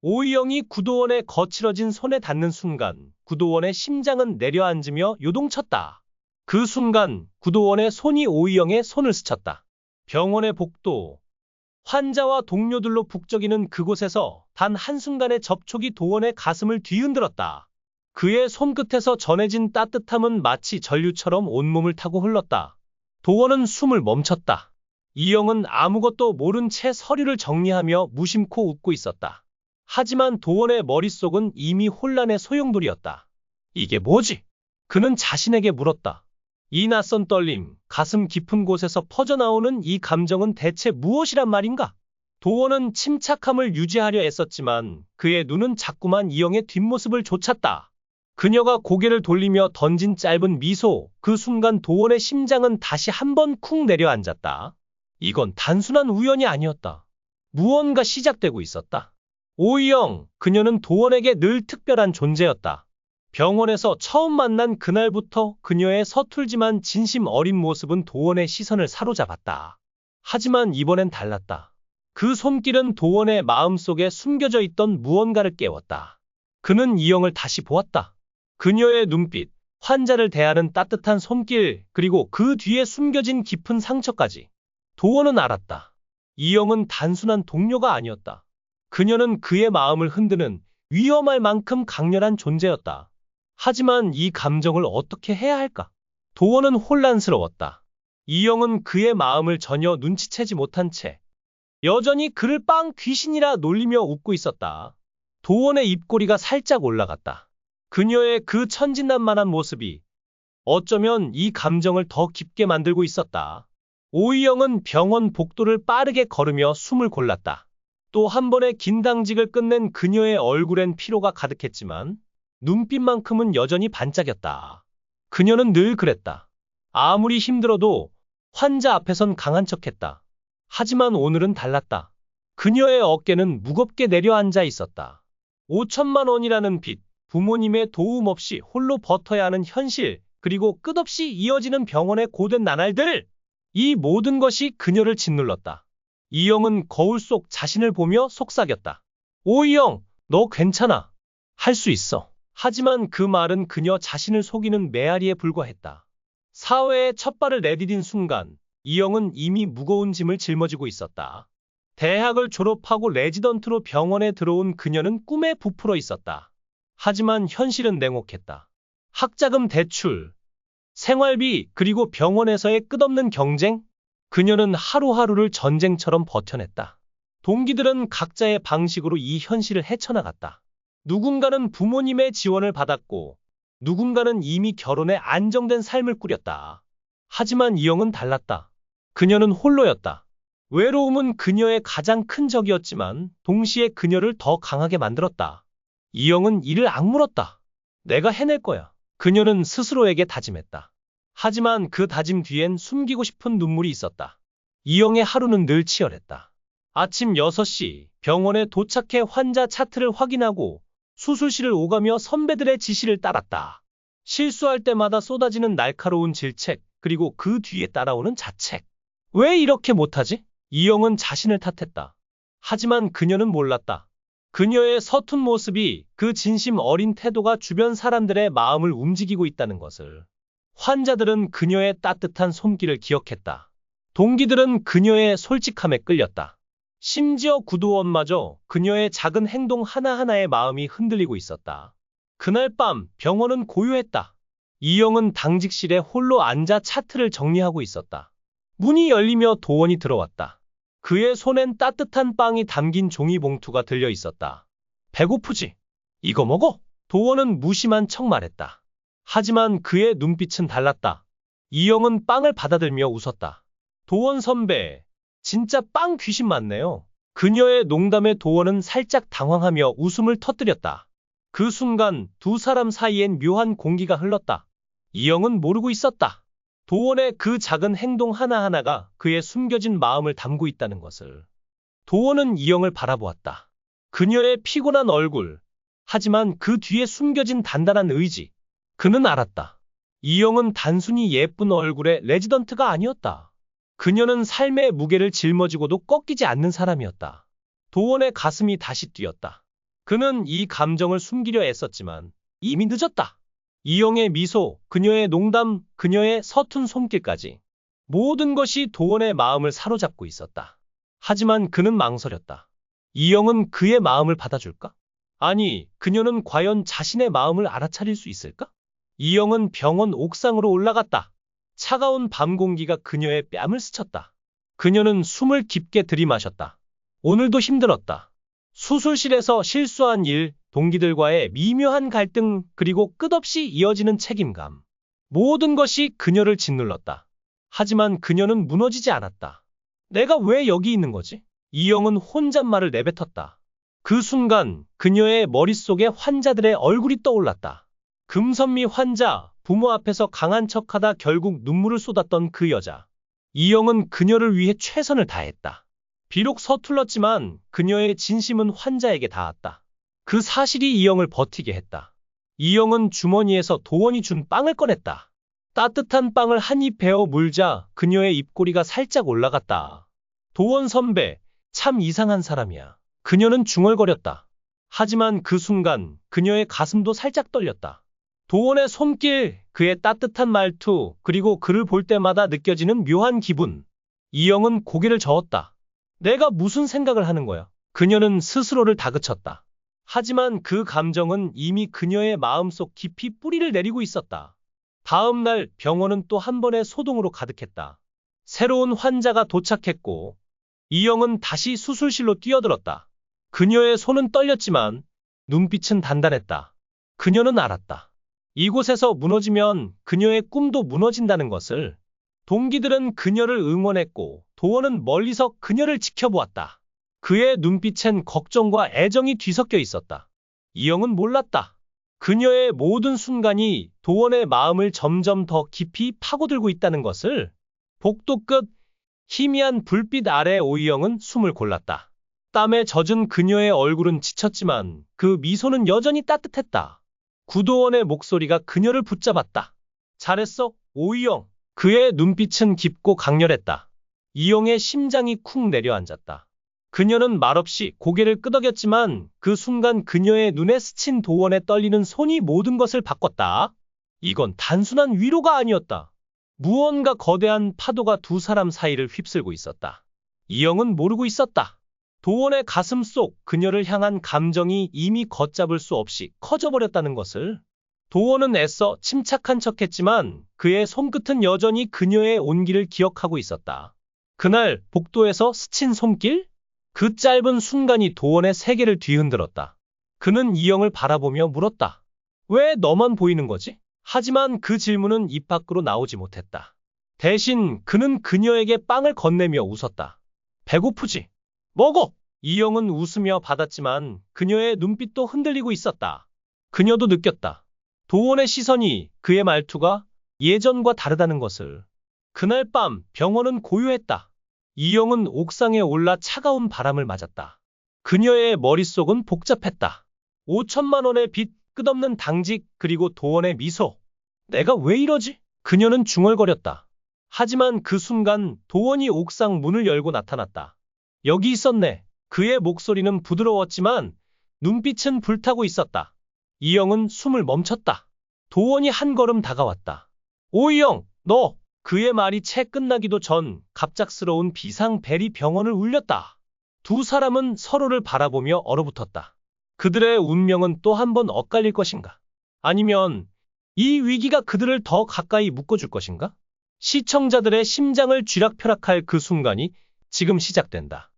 오이영이 구도원의 거칠어진 손에 닿는 순간 구도원의 심장은 내려앉으며 요동쳤다. 그 순간 구도원의 손이 오이영의 손을 스쳤다. 병원의 복도, 환자와 동료들로 북적이는 그곳에서 단 한순간의 접촉이 도원의 가슴을 뒤흔들었다. 그의 손끝에서 전해진 따뜻함은 마치 전류처럼 온몸을 타고 흘렀다. 도원은 숨을 멈췄다. 이영은 아무것도 모른 채 서류를 정리하며 무심코 웃고 있었다. 하지만 도원의 머릿속은 이미 혼란의 소용돌이였다. 이게 뭐지? 그는 자신에게 물었다. 이 낯선 떨림, 가슴 깊은 곳에서 퍼져나오는 이 감정은 대체 무엇이란 말인가? 도원은 침착함을 유지하려 애썼지만 그의 눈은 자꾸만 이영의 뒷모습을 좇았다. 그녀가 고개를 돌리며 던진 짧은 미소, 그 순간 도원의 심장은 다시 한번 쿵 내려앉았다. 이건 단순한 우연이 아니었다. 무언가 시작되고 있었다. 오이영, 그녀는 도원에게 늘 특별한 존재였다. 병원에서 처음 만난 그날부터 그녀의 서툴지만 진심 어린 모습은 도원의 시선을 사로잡았다. 하지만 이번엔 달랐다. 그 손길은 도원의 마음속에 숨겨져 있던 무언가를 깨웠다. 그는 이영을 다시 보았다. 그녀의 눈빛, 환자를 대하는 따뜻한 손길, 그리고 그 뒤에 숨겨진 깊은 상처까지. 도원은 알았다. 이영은 단순한 동료가 아니었다. 그녀는 그의 마음을 흔드는 위험할 만큼 강렬한 존재였다. 하지만 이 감정을 어떻게 해야 할까? 도원은 혼란스러웠다. 이영은 그의 마음을 전혀 눈치채지 못한 채 여전히 그를 빵 귀신이라 놀리며 웃고 있었다. 도원의 입꼬리가 살짝 올라갔다. 그녀의 그 천진난만한 모습이 어쩌면 이 감정을 더 깊게 만들고 있었다. 오이영은 병원 복도를 빠르게 걸으며 숨을 골랐다. 또 한 번의 긴당직을 끝낸 그녀의 얼굴엔 피로가 가득했지만 눈빛만큼은 여전히 반짝였다. 그녀는 늘 그랬다. 아무리 힘들어도 환자 앞에선 강한 척했다. 하지만 오늘은 달랐다. 그녀의 어깨는 무겁게 내려앉아 있었다. 5천만 원이라는 빚, 부모님의 도움 없이 홀로 버텨야 하는 현실, 그리고 끝없이 이어지는 병원의 고된 나날들. 이 모든 것이 그녀를 짓눌렀다. 이영은 거울 속 자신을 보며 속삭였다. 오이영, 너 괜찮아. 할 수 있어. 하지만 그 말은 그녀 자신을 속이는 메아리에 불과했다. 사회에 첫 발을 내디딘 순간, 이영은 이미 무거운 짐을 짊어지고 있었다. 대학을 졸업하고 레지던트로 병원에 들어온 그녀는 꿈에 부풀어 있었다. 하지만 현실은 냉혹했다. 학자금 대출, 생활비, 그리고 병원에서의 끝없는 경쟁? 그녀는 하루하루를 전쟁처럼 버텨냈다. 동기들은 각자의 방식으로 이 현실을 헤쳐나갔다. 누군가는 부모님의 지원을 받았고, 누군가는 이미 결혼해 안정된 삶을 꾸렸다. 하지만 이영은 달랐다. 그녀는 홀로였다. 외로움은 그녀의 가장 큰 적이었지만, 동시에 그녀를 더 강하게 만들었다. 이영은 이를 악물었다. 내가 해낼 거야. 그녀는 스스로에게 다짐했다. 하지만 그 다짐 뒤엔 숨기고 싶은 눈물이 있었다. 이영의 하루는 늘 치열했다. 아침 6시 병원에 도착해 환자 차트를 확인하고 수술실을 오가며 선배들의 지시를 따랐다. 실수할 때마다 쏟아지는 날카로운 질책, 그리고 그 뒤에 따라오는 자책. 왜 이렇게 못하지? 이영은 자신을 탓했다. 하지만 그녀는 몰랐다. 그녀의 서툰 모습이, 그 진심 어린 태도가 주변 사람들의 마음을 움직이고 있다는 것을. 환자들은 그녀의 따뜻한 손길을 기억했다. 동기들은 그녀의 솔직함에 끌렸다. 심지어 구도원마저 그녀의 작은 행동 하나하나에 마음이 흔들리고 있었다. 그날 밤 병원은 고요했다. 이영은 당직실에 홀로 앉아 차트를 정리하고 있었다. 문이 열리며 도원이 들어왔다. 그의 손엔 따뜻한 빵이 담긴 종이봉투가 들려 있었다. 배고프지? 이거 먹어? 도원은 무심한 척 말했다. 하지만 그의 눈빛은 달랐다. 이영은 빵을 받아들며 웃었다. 도원 선배, 진짜 빵 귀신 맞네요. 그녀의 농담에 도원은 살짝 당황하며 웃음을 터뜨렸다. 그 순간 두 사람 사이엔 묘한 공기가 흘렀다. 이영은 모르고 있었다. 도원의 그 작은 행동 하나하나가 그의 숨겨진 마음을 담고 있다는 것을. 도원은 이영을 바라보았다. 그녀의 피곤한 얼굴, 하지만 그 뒤에 숨겨진 단단한 의지. 그는 알았다. 이영은 단순히 예쁜 얼굴의 레지던트가 아니었다. 그녀는 삶의 무게를 짊어지고도 꺾이지 않는 사람이었다. 도원의 가슴이 다시 뛰었다. 그는 이 감정을 숨기려 애썼지만 이미 늦었다. 이영의 미소, 그녀의 농담, 그녀의 서툰 손길까지. 모든 것이 도원의 마음을 사로잡고 있었다. 하지만 그는 망설였다. 이영은 그의 마음을 받아줄까? 아니, 그녀는 과연 자신의 마음을 알아차릴 수 있을까? 이영은 병원 옥상으로 올라갔다. 차가운 밤 공기가 그녀의 뺨을 스쳤다. 그녀는 숨을 깊게 들이마셨다. 오늘도 힘들었다. 수술실에서 실수한 일, 동기들과의 미묘한 갈등, 그리고 끝없이 이어지는 책임감. 모든 것이 그녀를 짓눌렀다. 하지만 그녀는 무너지지 않았다. 내가 왜 여기 있는 거지? 이영은 혼잣말을 내뱉었다. 그 순간 그녀의 머릿속에 환자들의 얼굴이 떠올랐다. 금선미 환자, 부모 앞에서 강한 척하다 결국 눈물을 쏟았던 그 여자. 이영은 그녀를 위해 최선을 다했다. 비록 서툴렀지만 그녀의 진심은 환자에게 닿았다. 그 사실이 이영을 버티게 했다. 이영은 주머니에서 도원이 준 빵을 꺼냈다. 따뜻한 빵을 한 입 베어 물자 그녀의 입꼬리가 살짝 올라갔다. 도원 선배, 참 이상한 사람이야. 그녀는 중얼거렸다. 하지만 그 순간 그녀의 가슴도 살짝 떨렸다. 도원의 손길, 그의 따뜻한 말투, 그리고 그를 볼 때마다 느껴지는 묘한 기분. 이영은 고개를 저었다. 내가 무슨 생각을 하는 거야? 그녀는 스스로를 다그쳤다. 하지만 그 감정은 이미 그녀의 마음속 깊이 뿌리를 내리고 있었다. 다음 날 병원은 또 한 번의 소동으로 가득했다. 새로운 환자가 도착했고 이영은 다시 수술실로 뛰어들었다. 그녀의 손은 떨렸지만 눈빛은 단단했다. 그녀는 알았다. 이곳에서 무너지면 그녀의 꿈도 무너진다는 것을. 동기들은 그녀를 응원했고 도원은 멀리서 그녀를 지켜보았다. 그의 눈빛엔 걱정과 애정이 뒤섞여 있었다. 이영은 몰랐다. 그녀의 모든 순간이 도원의 마음을 점점 더 깊이 파고들고 있다는 것을. 복도 끝 희미한 불빛 아래 오이영은 숨을 골랐다. 땀에 젖은 그녀의 얼굴은 지쳤지만 그 미소는 여전히 따뜻했다. 구도원의 목소리가 그녀를 붙잡았다. 잘했어, 오이영. 그의 눈빛은 깊고 강렬했다. 이영의 심장이 쿵 내려앉았다. 그녀는 말없이 고개를 끄덕였지만 그 순간 그녀의 눈에 스친 도원의 떨리는 손이 모든 것을 바꿨다. 이건 단순한 위로가 아니었다. 무언가 거대한 파도가 두 사람 사이를 휩쓸고 있었다. 이영은 모르고 있었다. 도원의 가슴 속 그녀를 향한 감정이 이미 걷잡을 수 없이 커져버렸다는 것을. 도원은 애써 침착한 척했지만 그의 손끝은 여전히 그녀의 온기를 기억하고 있었다. 그날 복도에서 스친 손길? 그 짧은 순간이 도원의 세계를 뒤흔들었다. 그는 이영을 바라보며 물었다. 왜 너만 보이는 거지? 하지만 그 질문은 입 밖으로 나오지 못했다. 대신 그는 그녀에게 빵을 건네며 웃었다. 배고프지? 먹어! 이영은 웃으며 받았지만 그녀의 눈빛도 흔들리고 있었다. 그녀도 느꼈다. 도원의 시선이, 그의 말투가 예전과 다르다는 것을. 그날 밤 병원은 고요했다. 이영은 옥상에 올라 차가운 바람을 맞았다. 그녀의 머릿속은 복잡했다. 5천만 원의 빚, 끝없는 당직, 그리고 도원의 미소. 내가 왜 이러지? 그녀는 중얼거렸다. 하지만 그 순간 도원이 옥상 문을 열고 나타났다. 여기 있었네. 그의 목소리는 부드러웠지만 눈빛은 불타고 있었다. 이영은 숨을 멈췄다. 도원이 한 걸음 다가왔다. 오이영, 너! 그의 말이 채 끝나기도 전 갑작스러운 비상벨이 병원을 울렸다. 두 사람은 서로를 바라보며 얼어붙었다. 그들의 운명은 또 한 번 엇갈릴 것인가? 아니면 이 위기가 그들을 더 가까이 묶어줄 것인가? 시청자들의 심장을 쥐락펴락할 그 순간이 지금 시작된다.